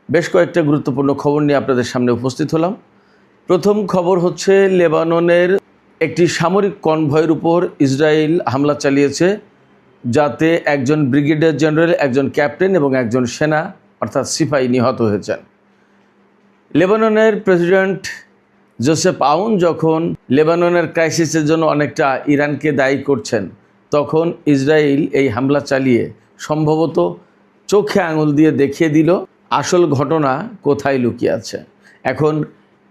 বেশ কয়েকটা গুরুত্বপূর্ণ খবর নিয়ে আপনাদের সামনে উপস্থিত হলাম। প্রথম খবর হচ্ছে, লেবাননের একটি সামরিক কনভয়ের উপর ইসরায়েল হামলা চালিয়েছে, যাতে একজন ব্রিগেডিয়ার জেনারেল, একজন ক্যাপ্টেন এবং একজন সেনা অর্থাৎ সিপাহি নিহত হয়েছেন। লেবাননের প্রেসিডেন্ট জোসেফ আউন যখন লেবাননের ক্রাইসিসের জন্য অনেকটা ইরানকে দায়ী করছেন, তখন ইসরায়েল এই হামলা চালিয়ে সম্ভবত চোখে আঙুল দিয়ে দেখিয়ে দিল আসল ঘটনা কোথায় লুকিয়ে আছে। এখন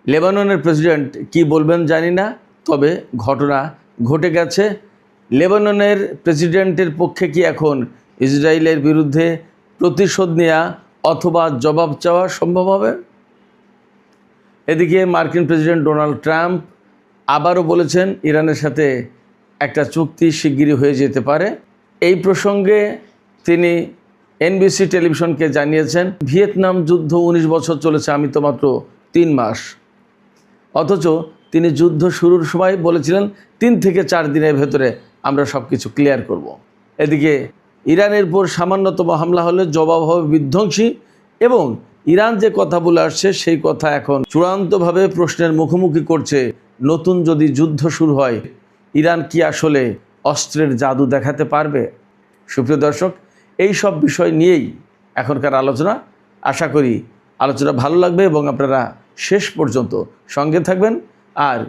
লেবাননের প্রেসিডেন্ট কি বলবেন জানি না, তবে ঘটনা ঘটে গেছে। লেবাননের প্রেসিডেন্টের পক্ষে কি এখন ইসরায়েলের বিরুদ্ধে প্রতিশোধ নেওয়া অথবা জবাব চাওয়া সম্ভব হবে? এদিকে মার্কিন প্রেসিডেন্ট ডোনাল্ড ট্রাম্প আবারও বলেছেন ইরানের সাথে একটা চুক্তি শিগগিরই হয়ে যেতে পারে। এই প্রসঙ্গে তিনি এনবিসি টেলিভিশনকে জানিয়েছেন, ভিয়েতনাম যুদ্ধ 19 বছর চলেছে, আমি তো মাত্র 3 মাস। অথচ তিনি যুদ্ধ শুরুর সময় বলেছিলেন 3 থেকে 4 দিনের ভেতরে আমরা সব কিছু ক্লিয়ার করব। এদিকে ইরানের উপর সামান্যতম হামলা হলে জবাব হবে বিধ্বংসী, এবং ইরান যে কথা বলে আসছে সেই কথা এখন চূড়ান্তভাবে প্রশ্নের মুখোমুখি করছে। নতুন যদি যুদ্ধ শুরু হয়, ইরান কি আসলে অস্ত্রের জাদু দেখাতে পারবে? সুপ্রিয় দর্শক, এই সব বিষয় নিয়েই এখনকার আলোচনা। আশা করি আলোচনা ভালো লাগবে এবং আপনারা শেষ পর্যন্ত সঙ্গে থাকবেন। আর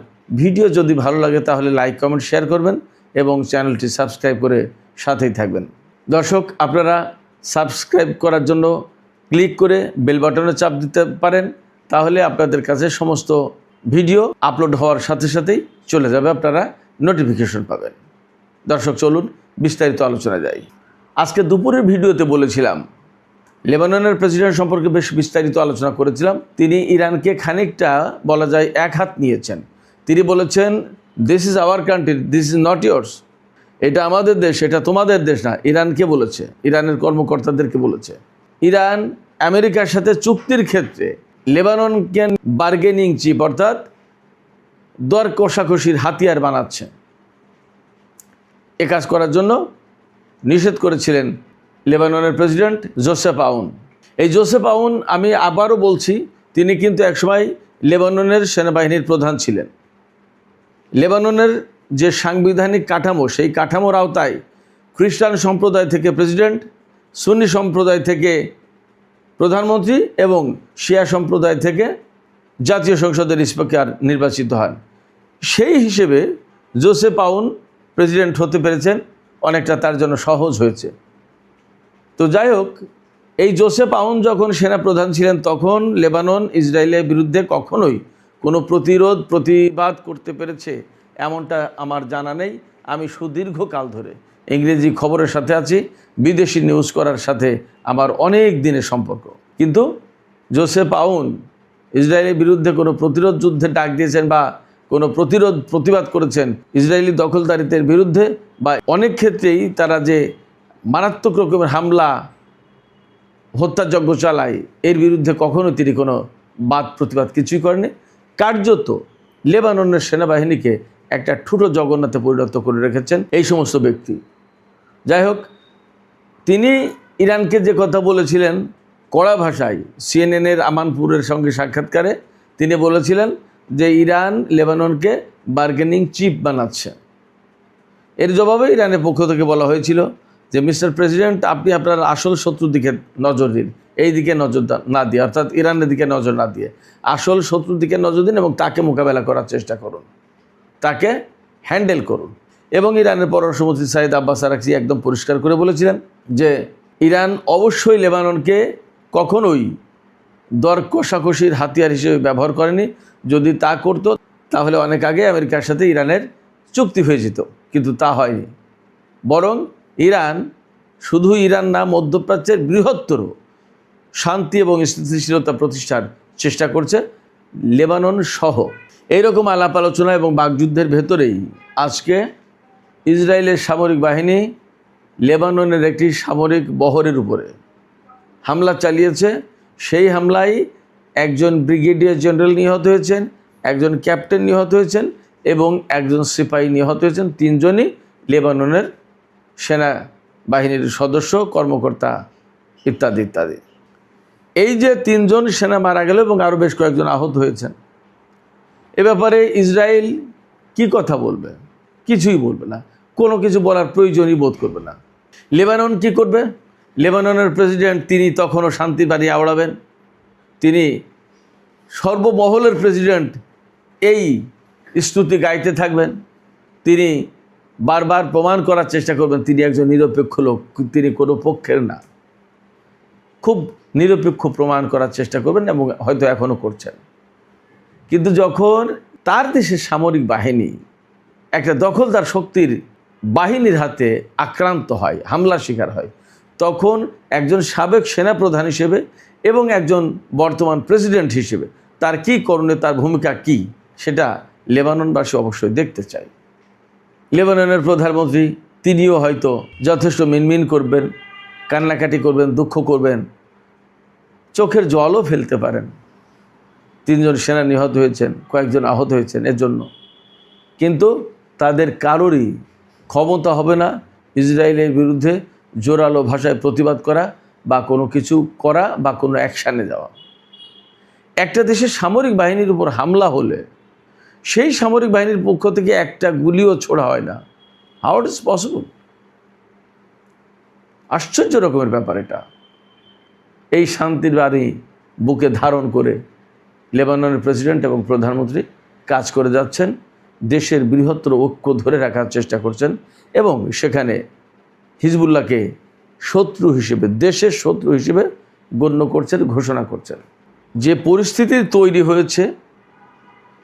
ভিডিও যদি ভালো লাগে তাহলে লাইক, কমেন্ট, শেয়ার করবেন এবং চ্যানেলটি সাবস্ক্রাইব করে সাথেই থাকবেন। দর্শক, আপনারা সাবস্ক্রাইব করার জন্য ক্লিক করে বেল বাটনে চাপ দিতে পারেন, তাহলে আপনাদের কাছে সমস্ত ভিডিও আপলোড হওয়ার সাথে সাথেই চলে যাবে, আপনারা নোটিফিকেশন পাবেন। দর্শক, চলুন বিস্তারিত আলোচনা যাই। আজকে দুপুরের ভিডিওতে বলেছিলাম, লেবাননের প্রেসিডেন্ট সম্পর্কে বেশ বিস্তারিত আলোচনা করেছিলাম। তিনি ইরানকে খানিকটা বলা যায় এক হাত নিয়েছেন। তিনি বলেছেন, this is our country, this is not yours. এটা আমাদের দেশ, এটা তোমাদের দেশ না। ইরানকে বলেছে, ইরানের কর্মকর্তাদেরকে বলেছে। ইরান আমেরিকার সাথে চুক্তির ক্ষেত্রে লেবাননকে বার্গেনিং চিপ অর্থাৎ দর কষাকষির হাতিয়ার বানাচ্ছে। এ কাজ করার জন্য নিষেধ করেছিলেন লেবাননের প্রেসিডেন্ট জোসেফ আউন। এই জোসেফ আউন, আমি আবারও বলছি, তিনি কিন্তু একসময় লেবাননের সেনাবাহিনীর প্রধান ছিলেন। লেবাননের যে সাংবিধানিক কাঠামো, সেই কাঠামোর আওতায় খ্রিস্টান সম্প্রদায় থেকে প্রেসিডেন্ট, সুন্নি সম্প্রদায় থেকে প্রধানমন্ত্রী এবং শিয়া সম্প্রদায় থেকে জাতীয় সংসদের স্পিকার নির্বাচিত হন। সেই হিসেবে জোসেফ আউন প্রেসিডেন্ট হতে পেরেছেন, অনেকটা তার জন্য সহজ হয়েছে। তো যাই হোক, এই জোসেফ আউন যখন সেনাপ্রধান ছিলেন, তখন লেবানন ইসরায়েলের বিরুদ্ধে কখনোই কোনো প্রতিবাদ করতে পেরেছে এমনটা আমার জানা নেই। আমি সুদীর্ঘকাল ধরে ইংরেজি খবরের সাথে আছি, বিদেশি নিউজ করার সাথে আমার অনেক দিনের সম্পর্ক। কিন্তু জোসেফ আউন ইসরায়েলের বিরুদ্ধে কোনো প্রতিরোধ যুদ্ধে ডাক দিয়েছেন বা কোনো প্রতিবাদ করেছেন ইসরায়েলি দখলদারিত্বের বিরুদ্ধে, বা অনেক ক্ষেত্রেই তারা যে মারাত্মক রকমের হামলা, হত্যাযজ্ঞ চালায়, এর বিরুদ্ধে কখনো তিনি কোনো প্রতিবাদ কিছুই করেনি। কার্যত লেবাননের সেনাবাহিনীকে একটা ঠুটো জগন্নাথে পরিণত করে রেখেছেন এই সমস্ত ব্যক্তি। যাই হোক, তিনি ইরানকে যে কথা বলেছিলেন কড়া ভাষায়, সিএনএনের আমানপুরের সঙ্গে সাক্ষাৎকারে তিনি বলেছিলেন যে ইরান লেবাননকে বার্গেনিং চিপ বানাচ্ছে। এর জবাবে ইরানের পক্ষ থেকে বলা হয়েছিল যে, মিস্টার প্রেসিডেন্ট, আপনি আপনার আসল শত্রুর দিকে নজর দিন, এই দিকে নজর না দিয়ে, অর্থাৎ ইরানের দিকে নজর না দিয়ে আসল শত্রুর দিকে নজর দিন এবং তাকে মোকাবেলা করার চেষ্টা করুন, তাকে হ্যান্ডেল করুন। এবং ইরানের পররাষ্ট্রমন্ত্রী সাইদ আব্বাস আরাকচি একদম পরিষ্কার করে বলেছিলেন যে ইরান অবশ্যই লেবাননকে কখনোই দর কষাকষির হাতিয়ার হিসেবে ব্যবহার করেনি। যদি তা করত তাহলে অনেক আগে আমেরিকার সাথে ইরানের চুক্তি হয়ে যেত, কিন্তু তা হয়নি। বরং ইরান, শুধু ইরান না, মধ্যপ্রাচ্যের বৃহত্তর শান্তি এবং স্থিতিশীলতা প্রতিষ্ঠার চেষ্টা করছে লেবানন সহ। এইরকম আলাপ আলোচনা এবং বাকযুদ্ধের ভেতরেই আজকে ইসরায়েলের সামরিক বাহিনী লেবাননের একটি সামরিক বহরের উপরে হামলা চালিয়েছে। সেই হামলায় একজন ব্রিগেডিয়ার জেনারেল নিহত হয়েছেন, একজন ক্যাপ্টেন নিহত হয়েছেন এবং একজন সিপাহী নিহত হয়েছেন। 3 জনই লেবাননের সেনা বাহিনীর সদস্য, কর্মকর্তা ইত্যাদি ইত্যাদি। এই যে 3 জন সেনা মারা গেল এবং আরও বেশ কয়েকজন আহত হয়েছেন, এ ব্যাপারে ইসরায়েল কি কথা বলবে? কিছুই বলবে না, কোনো কিছু বলার প্রয়োজনই বোধ করবে না। লেবানন কি করবে? লেবাননের প্রেসিডেন্ট তিনি তখনও শান্তি বাণী আওড়াবেন, তিনি সর্বমহলের প্রেসিডেন্ট এই স্তুতি গাইতে থাকবেন, তিনি বারবার প্রমাণ করার চেষ্টা করবেন তিনি একজন নিরপেক্ষ লোক, তিনি কোনো পক্ষের না, খুব নিরপেক্ষ প্রমাণ করার চেষ্টা করবেন এবং হয়তো এখনও করছেন। কিন্তু যখন তার দেশের সামরিক বাহিনী একটা দখলদার শক্তির বাহিনীর হাতে আক্রান্ত হয়, হামলার শিকার হয়, তখন একজন সাবেক সেনাপ্রধান হিসেবে এবং একজন বর্তমান প্রেসিডেন্ট হিসেবে তার কী করণীয়, তার ভূমিকা কী, সেটা লেবাননবাসী অবশ্যই দেখতে চায়। লেবাননের প্রধানমন্ত্রী তিনিও হয়তো যথেষ্ট মিনমিন করবেন, কান্নাকাটি করবেন, দুঃখ করবেন, চোখের জলও ফেলতে পারেন। 3 জন সেনা নিহত হয়েছেন, কয়েকজন আহত হয়েছেন এর জন্য। কিন্তু তাদের কারোরই ক্ষমতা হবে না ইসরায়েলের বিরুদ্ধে জোরালো ভাষায় প্রতিবাদ করা বা কোনো কিছু করা বা কোনো অ্যাকশানে যাওয়া। একটা দেশের সামরিক বাহিনীর উপর হামলা হলে সেই সামরিক বাহিনীর পক্ষ থেকে একটা গুলিও ছোড়া হয় না। How it is possible? আশ্চর্য রকমের ব্যাপার এটা। এই শান্তির বাণী বুকে ধারণ করে লেবাননের প্রেসিডেন্ট এবং প্রধানমন্ত্রী কাজ করে যাচ্ছেন, দেশের বৃহত্তর ঐক্য ধরে রাখার চেষ্টা করছেন এবং সেখানে হিজবুল্লাহকে শত্রু হিসেবে, দেশের শত্রু হিসেবে গণ্য করছেন, ঘোষণা করছেন। যে পরিস্থিতি তৈরি হয়েছে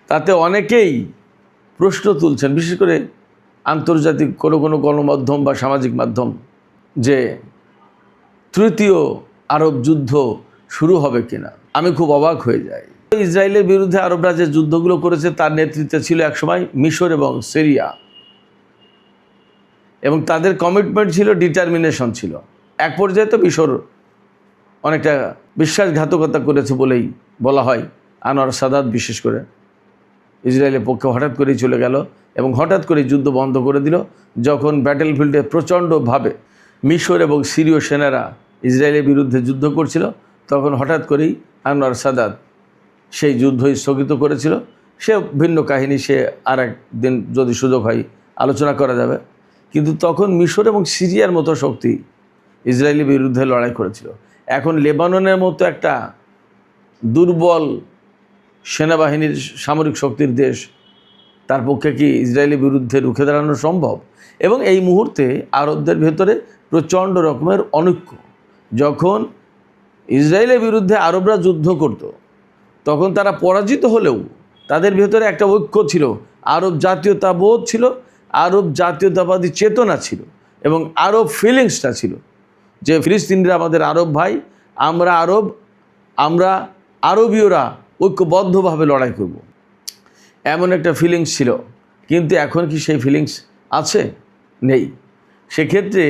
তাতে অনেকেই প্রশ্ন তুলছেন, বিশেষ করে আন্তর্জাতিক কোনো কোনো গণমাধ্যম বা সামাজিক মাধ্যম, যে তৃতীয় আরব যুদ্ধ শুরু হবে কিনা। আমি খুব অবাক হয়ে যাই। ইসরায়েলের বিরুদ্ধে আরবরা যে যুদ্ধগুলো করেছে তার নেতৃত্বে ছিল একসময় মিশর এবং সিরিয়া, এবং তাদের কমিটমেন্ট ছিল, ডিটারমিনেশন ছিল। এক পর্যায়ে তো মিশর অনেকটা বিশ্বাসঘাতকতা করেছে বলেই বলা হয়। আনোয়ার সাদাত বিশেষ করে ইসরায়েলের পক্ষে হঠাৎ করেই চলে গেল এবং হঠাৎ করেই যুদ্ধ বন্ধ করে দিল। যখন ব্যাটেলফিল্ডে প্রচণ্ডভাবে মিশর এবং সিরীয় সেনারা ইসরায়েলের বিরুদ্ধে যুদ্ধ করছিল, তখন হঠাৎ করেই আনোয়ার সাদাত সেই যুদ্ধই স্থগিত করেছিল। সে ভিন্ন কাহিনী, সে আর একদিন যদি সুযোগ হয় আলোচনা করা যাবে। কিন্তু তখন মিশর এবং সিরিয়ার মতো শক্তি ইসরায়েলের বিরুদ্ধে লড়াই করেছিল। এখন লেবাননের মতো একটা দুর্বল সেনাবাহিনীর সামরিক শক্তির দেশ, তার পক্ষে কি ইসরায়েলের বিরুদ্ধে রুখে দাঁড়ানো সম্ভব? এবং এই মুহূর্তে আরবদের ভেতরে প্রচণ্ড রকমের অনৈক্য। যখন ইসরায়েলের বিরুদ্ধে আরবরা যুদ্ধ করত, তখন তারা পরাজিত হলেও তাদের ভেতরে একটা ঐক্য ছিল, আরব জাতীয়তাবোধ ছিল, আরব জাতীয়তাবাদী চেতনা ছিল এবং আরব ফিলিংসটা ছিল যে ফিলিস্তিনিরা আমাদের আরব ভাই, আমরা আরব, আমরা আরবীয়রা ঐক্যবদ্ধভাবে লড়াই করব, এমন একটা ফিলিংস ছিল। কিন্তু এখন কি সেই ফিলিংস আছে? নেই। সেক্ষেত্রে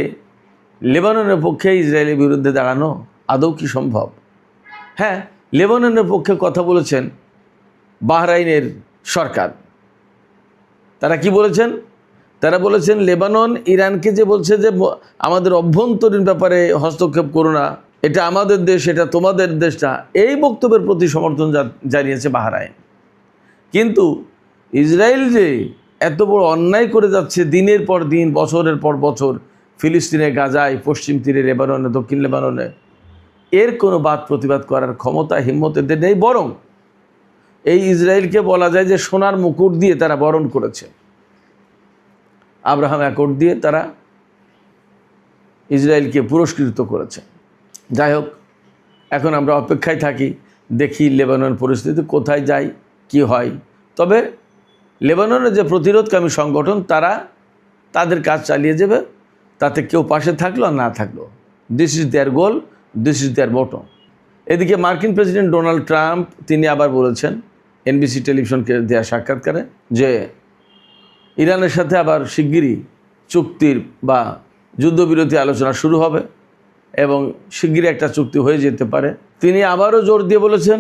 লেবাননের পক্ষে ইসরায়েলের বিরুদ্ধে দাঁড়ানো আদৌ কি সম্ভব? হ্যাঁ, লেবাননের পক্ষে কথা বলেছেন বাহরাইনের সরকার। তারা কি বলেছেন? তারা বলেছেন লেবানন ইরানকে যে বলছে যে আমাদের অভ্যন্তরীণ ব্যাপারে হস্তক্ষেপ করো না, এটা আমাদের দেশ, এটা তোমাদের দেশটা, এই বক্তব্যের প্রতি সমর্থন জানিয়েছে বাহরাইন। কিন্তু ইসরায়েল যে এত বড় অন্যায় করে যাচ্ছে দিনের পর দিন, বছরের পর বছর, ফিলিস্তিনে, গাজায়, পশ্চিম তীরে, লেবাননে, দক্ষিণ লেবাননে, এর কোনো বাদ প্রতিবাদ করার ক্ষমতা, হিম্মত এদের নেই। বরং এই ইসরায়েলকে বলা যায় যে সোনার মুকুট দিয়ে তারা বরণ করেছে। আব্রাহাম অ্যাকর্ড দিয়ে তারা ইসরায়েলকে পুরস্কৃত করেছে। যাই হোক, এখন আমরা অপেক্ষায় থাকি, দেখি লেবানন পরিস্থিতি কোথায় যায়, কি হয়। তবে লেবাননের যে প্রতিরোধকামী সংগঠন, তারা তাদের কাজ চালিয়ে যাবে, তাতে কেউ পাশে থাকলো আর না থাকলো। This is their goal, this is their bottom. এদিকে মার্কিন প্রেসিডেন্ট ডোনাল্ড ট্রাম্প তিনি আবার বলেছেন এনবিসি টেলিভিশনকে দেওয়া সাক্ষাৎকারে যে ইরানের সাথে আবার শিগগিরই চুক্তির বা যুদ্ধবিরতি আলোচনা শুরু হবে এবং শিগগিরই একটা চুক্তি হয়ে যেতে পারে। তিনি আবারও জোর দিয়ে বলেছেন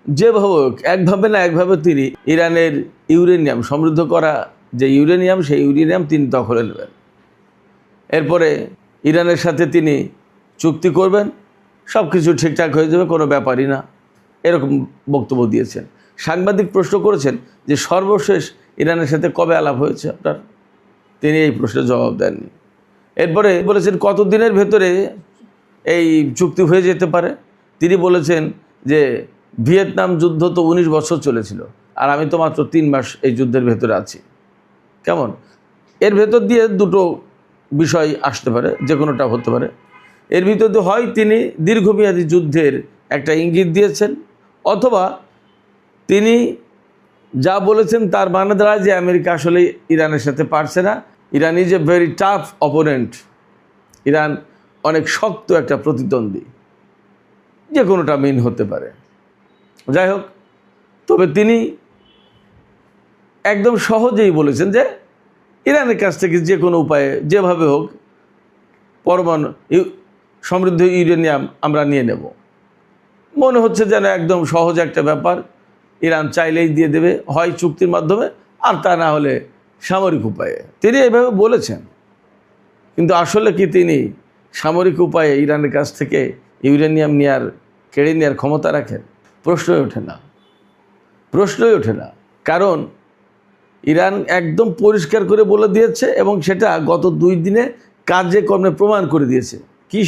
যেভাবে হোক, একভাবে না একভাবে তিনি ইরানের ইউরেনিয়াম সমৃদ্ধ করা যে ইউরেনিয়াম, সেই ইউরেনিয়াম তিনি দখলে নেবেন। এরপরে ইরানের সাথে তিনি চুক্তি করবেন সব কিছু ঠিকঠাক হয়ে যাবে, কোনো ব্যাপারই না, এরকম বক্তব্য দিয়েছেন। সাংবাদিক প্রশ্ন করেছেন যে সর্বশেষ ইরানের সাথে কবে আলাপ হয়েছে আপনার, তিনি এই প্রশ্নের জবাব দেননি। এরপরে বলেছেন কতদিনের ভেতরে এই চুক্তি হয়ে যেতে পারে। তিনি বলেছেন যে ভিয়েতনাম যুদ্ধ তো 19 বছর চলেছিল, আর আমি তো মাত্র 3 মাস এই যুদ্ধের ভেতরে আছি। কেমন? এর ভেতর দিয়ে দুটো বিষয় আসতে পারে, যে কোনোটা হতে পারে। এর ভিতর দিয়ে হয় তিনি দীর্ঘমেয়াদী যুদ্ধের একটা ইঙ্গিত দিয়েছেন, অথবা তিনি যা বলেছেন তার মানে দাঁড়ায় যে আমেরিকা আসলে ইরানের সাথে পারছে না। Iran is a very tough opponent, Iran অনেক শক্ত একটা প্রতিদ্বন্দ্বী, যে কোনোটা মিন হতে পারে। যাই হোক, তবে তিনি একদম সহজেই বলেছেন যে ইরানের কাছ থেকে যে কোনো উপায়ে যেভাবে হোক পরমাণু সমৃদ্ধ ইউরেনিয়াম আমরা নিয়ে নেব। মনে হচ্ছে যেন একদম সহজ একটা ব্যাপার, ইরান চাইলেই দিয়ে দেবে, হয় চুক্তির মাধ্যমে আর তা না হলে সামরিক উপায়ে। তিনি এইভাবে বলেছেন, কিন্তু আসলে কি তিনি সামরিক উপায়ে ইরানের কাছ থেকে ইউরেনিয়াম কেড়ে নেওয়ার ক্ষমতা রাখেন? প্রশ্নই ওঠে না। কারণ ইরান একদম পরিষ্কার করে বলে দিয়েছে, এবং সেটা গত 2 দিনে কাজে কর্মে প্রমাণ করে দিয়েছে। কি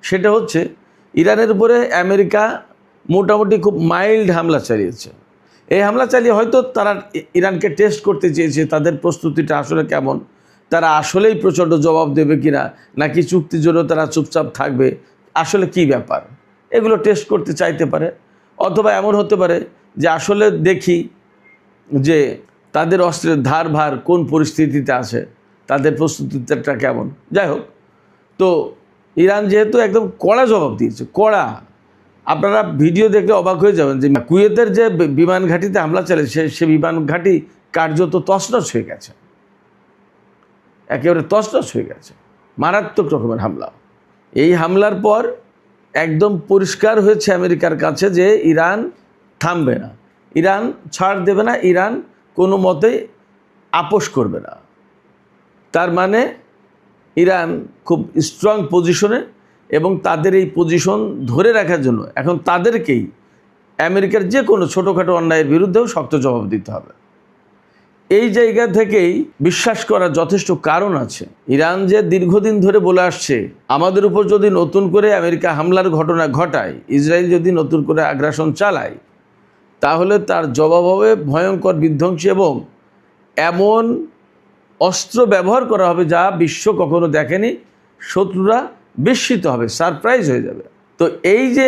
সেটা হচ্ছে ইরানের উপরে আমেরিকা মোটামুটি খুব মাইল্ড হামলা চালিয়েছে। এই হামলা চালিয়ে হয়তো তারা ইরানকে টেস্ট করতে চেয়েছে তাদের প্রস্তুতিটা আসলে কেমন, তারা আসলেই প্রচণ্ড জবাব দেবে কিনা, নাকি চুক্তির জন্য তারা চুপচাপ থাকবে, আসলে কি ব্যাপার, এগুলো টেস্ট করতে চাইতে পারে। অথবা এমন হতে পারে যে আসলে দেখি যে তাদের অস্ত্রের ধার ভার কোন পরিস্থিতিতে আছে, তাদের প্রস্তুতিটা কেমন। যাই হোক, তো ইরান যেহেতু একদম কড়া জবাব দিয়েছে, কড়া, আপনারা ভিডিও দেখলে অবাক হয়ে যাবেন যে কুয়েতের যে বিমান ঘাঁটিতে হামলা চালিয়েছে সে বিমান ঘাঁটি কার্যত তছনছ হয়ে গেছে, একেবারে তছনছ হয়ে গেছে, মারাত্মক রকমের হামলা। এই হামলার পর একদম পরিষ্কার হয়েছে আমেরিকার কাছে যে ইরান থামবে না, ইরান ছাড় দেবে না, ইরান কোনো মতেই আপোষ করবে না। তার মানে ইরান খুব স্ট্রং পজিশনে, এবং তাদের এই পজিশন ধরে রাখার জন্য এখন তাদেরকেই আমেরিকার যে কোনো ছোটোখাটো অন্যায়ের বিরুদ্ধেও শক্ত জবাব দিতে হবে। এই জায়গা থেকেই বিশ্বাস করার যথেষ্ট কারণ আছে। ইরান যে দীর্ঘদিন ধরে বলে আসছে আমাদের উপর যদি নতুন করে আমেরিকা হামলার ঘটনা ঘটায়, ইসরায়েল যদি নতুন করে আগ্রাসন চালায়, তাহলে তার জবাব হবে ভয়ঙ্কর বিধ্বংসী, এবং এমন অস্ত্র ব্যবহার করা হবে যা বিশ্ব কখনো দেখেনি। শত্রুরা বিস্মিত হবে, সারপ্রাইজ হয়ে যাবে। তো এই যে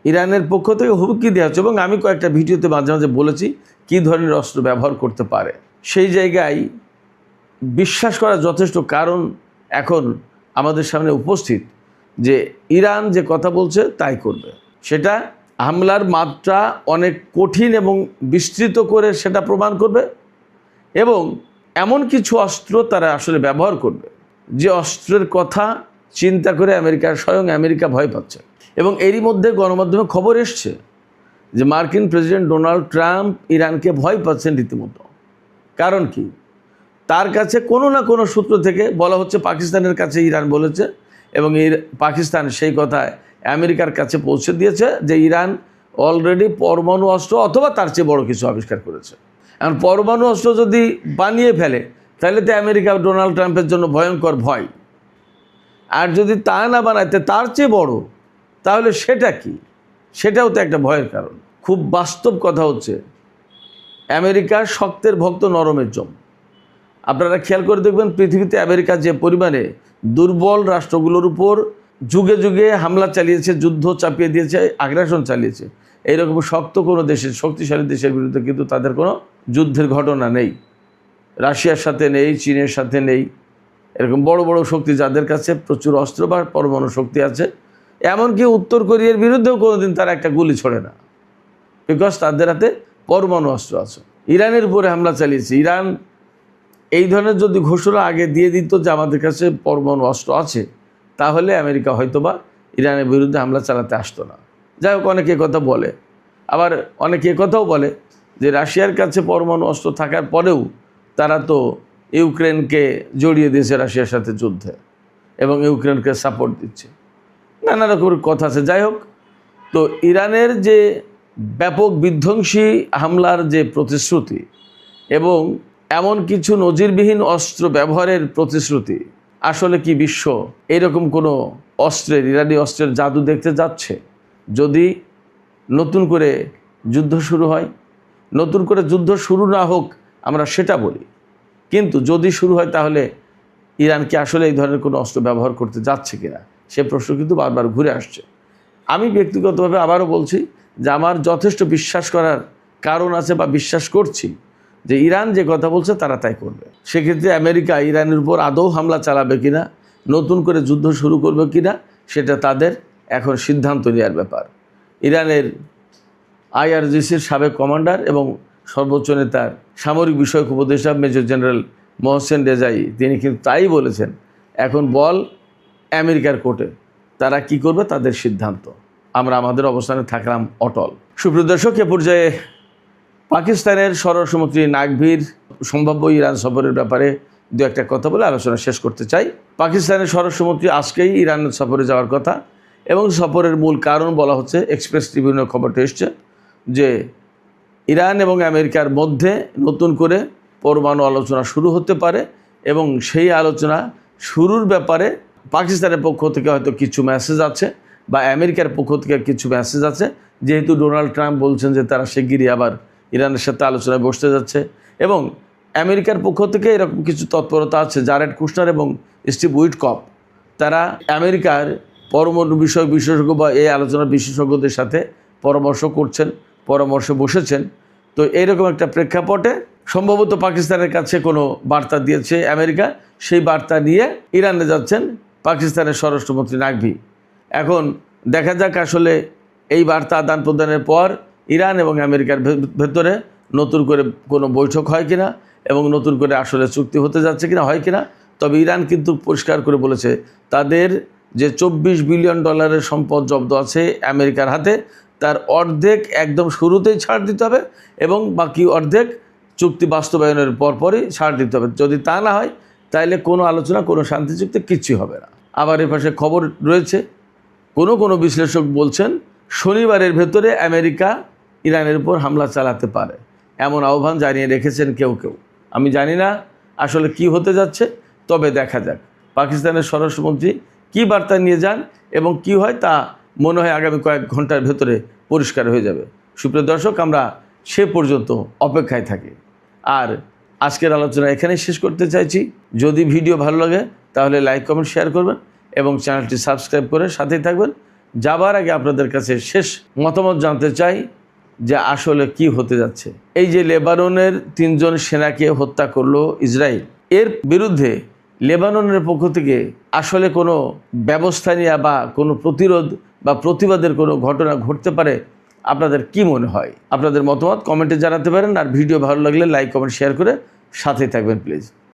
ইরানের পক্ষ থেকে হুমকি দেওয়া হচ্ছে, এবং আমি কয়েকটা ভিডিওতে মাঝে মাঝে বলেছি কী ধরনের অস্ত্র ব্যবহার করতে পারে, সেই জায়গায় বিশ্বাস করার যথেষ্ট কারণ এখন আমাদের সামনে উপস্থিত যে ইরান যে কথা বলছে তাই করবে। সেটা হামলার মাত্রা অনেক কঠিন এবং বিস্তৃত করে সেটা প্রমাণ করবে, এবং এমন কিছু অস্ত্র তারা আসলে ব্যবহার করবে যে অস্ত্রের কথা চিন্তা করে স্বয়ং আমেরিকা ভয় পাচ্ছে। এবং এরই মধ্যে গণমাধ্যমে খবর এসছে যে মার্কিন প্রেসিডেন্ট ডোনাল্ড ট্রাম্প ইরানকে ভয় পাচ্ছেন রীতিমতো। কারণ কি? তার কাছে কোনো না কোনো সূত্র থেকে বলা হচ্ছে পাকিস্তানের কাছে ইরান বলেছে, এবং পাকিস্তান সেই কথায় আমেরিকার কাছে পৌঁছে দিয়েছে যে ইরান অলরেডি পরমাণু অস্ত্র অথবা তার চেয়ে বড় কিছু আবিষ্কার করেছে। এখন পরমাণু অস্ত্র যদি বানিয়ে ফেলে তাহলে তো আমেরিকা ডোনাল্ড ট্রাম্পের জন্য ভয়ঙ্কর ভয়, আর যদি তা না বানাইতে তার চেয়ে বড়, তাহলে সেটা কি? সেটাও তো একটা ভয়ের কারণ। খুব বাস্তব কথা হচ্ছে আমেরিকার শক্তের ভক্ত নরমের জম। আপনারা খেয়াল করে দেখবেন পৃথিবীতে আমেরিকা যে পরিমাণে দুর্বল রাষ্ট্রগুলোর উপর যুগে যুগে হামলা চালিয়েছে, যুদ্ধ চাপিয়ে দিয়েছে, আগ্রাসন চালিয়েছে, এইরকম শক্ত কোনো দেশের, শক্তিশালী দেশের বিরুদ্ধে কিন্তু তাদের কোনো যুদ্ধের ঘটনা নেই। রাশিয়ার সাথে নেই, চীনের সাথে নেই, এরকম বড় বড় শক্তি যাদের কাছে প্রচুর অস্ত্র বা পরমাণু শক্তি আছে, এমনকি উত্তর কোরিয়ার বিরুদ্ধেও কোনোদিন তারা একটা গুলি ছোড়ে না, বিকজ তাদের হাতে পরমাণু অস্ত্র আছে। ইরানের উপরে হামলা চালিয়েছে, ইরান এই ধরনের যদি ঘোষণা আগে দিয়ে দিত যে আমাদের কাছে পরমাণু অস্ত্র আছে, তাহলে আমেরিকা হয়তোবা ইরানের বিরুদ্ধে হামলা চালাতে আসতো না। যাই হোক, অনেকে কথা বলে, আবার অনেকে কথাও বলে যে রাশিয়ার কাছে পরমাণু অস্ত্র থাকার পরেও তারা তো ইউক্রেনকে জড়িয়ে দিয়েছে রাশিয়ার সাথে যুদ্ধে, এবং ইউক্রেনকে সাপোর্ট দিচ্ছে। নানা রকমের কথা আছে। যাই হোক, তো ইরানের যে ব্যাপক বিধ্বংসী হামলার যে প্রতিশ্রুতি এবং এমন কিছু নজিরবিহীন অস্ত্র ব্যবহারের প্রতিশ্রুতি, আসলে কি বিশ্ব এরকম কোনো ইরানি অস্ত্রের জাদু দেখতে যাচ্ছে? যদি নতুন করে যুদ্ধ শুরু হয়, নতুন করে যুদ্ধ শুরু না হোক আমরা সেটা বলি, কিন্তু যদি শুরু হয় তাহলে ইরান কি আসলে এই ধরনের কোনো অস্ত্র ব্যবহার করতে যাচ্ছে কিনা, সে প্রশ্ন কিন্তু বারবার ঘুরে আসছে। আমি ব্যক্তিগতভাবে আবারও বলছি যে আমার যথেষ্ট বিশ্বাস করার কারণ আছে বা বিশ্বাস করছি যে ইরান যে কথা বলছে তারা তাই করবে। সেক্ষেত্রে আমেরিকা ইরানের উপর আদৌ হামলা চালাবে কিনা, নতুন করে যুদ্ধ শুরু করবে কিনা, সেটা তাদের এখন সিদ্ধান্ত নেওয়ার ব্যাপার। ইরানের IRGCর সাবেক কমান্ডার এবং সর্বোচ্চ নেতার সামরিক বিষয়ক উপদেষ্টা মেজর জেনারেল মোহসেন রেজাই তিনি কিন্তু তাই বলেছেন, এখন বল আমেরিকার কোর্টে, তারা কি করবে তাদের সিদ্ধান্ত, আমরা আমাদের অবস্থানে থাকলাম অটল। সুপ্রিয় দর্শক, এ পর্যায়ে পাকিস্তানের স্বরাষ্ট্রমন্ত্রী নাকভির সম্ভাব্য ইরান সফরের ব্যাপারে দু একটা কথা বলে আলোচনা শেষ করতে চাই। পাকিস্তানের স্বরাষ্ট্রমন্ত্রী আজকেই ইরান সফরে যাওয়ার কথা এবং সফরের মূল কারণ বলা হচ্ছে, এক্সপ্রেস ট্রিবিউনের খবরটা এসছে যে ইরান এবং আমেরিকার মধ্যে নতুন করে পরমাণু আলোচনা শুরু হতে পারে এবং সেই আলোচনা শুরুর ব্যাপারে পাকিস্তানের পক্ষ থেকে হয়তো কিছু মেসেজ আছে বা আমেরিকার পক্ষ থেকে কিছু মেসেজ আছে, যেহেতু ডোনাল্ড ট্রাম্প বলছেন যে তারা শিগগিরই আবার ইরানের সাথে আলোচনায় বসতে যাচ্ছে এবং আমেরিকার পক্ষ থেকে এরকম কিছু তৎপরতা আছে। জারেড কুশনার এবং স্টিভ উইটকফ তারা আমেরিকার পরমাণু বিষয়ক বিশেষজ্ঞ বা এই আলোচনার বিশেষজ্ঞদের সাথে পরামর্শে বসেছেন। তো এইরকম একটা প্রেক্ষাপটে সম্ভবত পাকিস্তানের কাছে কোনো বার্তা দিয়েছে আমেরিকা, সেই বার্তা নিয়ে ইরানে যাচ্ছেন পাকিস্তানের স্বরাষ্ট্রমন্ত্রী নাকভি। এখন দেখা যাক আসলে এই বার্তা আদান প্রদানের পর ইরান এবং আমেরিকার ভেতরে নতুন করে কোনো বৈঠক হয় কিনা এবং নতুন করে আসলে চুক্তি হতে যাচ্ছে কিনা, হয় কিনা। তবে ইরান কিন্তু পরিষ্কার করে বলেছে তাদের যে $24 বিলিয়ন সম্পদ জব্দ আছে আমেরিকার হাতে, তার অর্ধেক একদম শুরুতেই ছাড় দিতে হবে এবং বাকি অর্ধেক চুক্তি বাস্তবায়নের পরপরই ছাড় দিতে হবে। যদি তা না হয় তাহলে কোনো আলোচনা, কোনো শান্তি চুক্তি কিচ্ছুই হবে না। আবার এর পাশে খবর রয়েছে, কোনো বিশ্লেষক বলছেন শনিবারের ভেতরে আমেরিকা ইরানের উপর হামলা চালাতে পারে, এমন আহ্বান জানিয়ে রেখেছেন কেউ। আমি জানি না আসলে কি হতে যাচ্ছে, তবে দেখা যাক পাকিস্তানের স্বরাষ্ট্রমন্ত্রী কী বার্তা নিয়ে যান এবং কি হয় তা মনে হয় আগামী কয়েক ঘন্টার ভেতরে পরিষ্কার হয়ে যাবে। সুপ্রিয় দর্শক, আমরা সে পর্যন্ত অপেক্ষায় থাকি। আর আজকের আলোচনা এখানেই শেষ করতে চাইছি। যদি ভিডিও ভালো লাগে তাহলে লাইক, কমেন্ট, শেয়ার করবেন এবং চ্যানেলটি সাবস্ক্রাইব করে সাথেই থাকবেন। যাবার আগে আপনাদের কাছে শেষ মতামত জানতে চাই যে আসলে কি হতে যাচ্ছে। এই যে লেবাননের 3 জন সেনাকে হত্যা করলো ইসরায়েল, এর বিরুদ্ধে লেবাননের পক্ষ থেকে আসলে কোনো ব্যবস্থা নেওয়া বা কোনো প্রতিরোধ বা প্রতিবাদের কোনো ঘটনা ঘটতে পারে, আপনাদের কি মনে হয়? আপনাদের মতামত কমেন্টে জানাতে পারেন। আর ভিডিও ভালো লাগলে লাইক, কমেন্ট, শেয়ার করে সাথেই থাকবেন প্লিজ।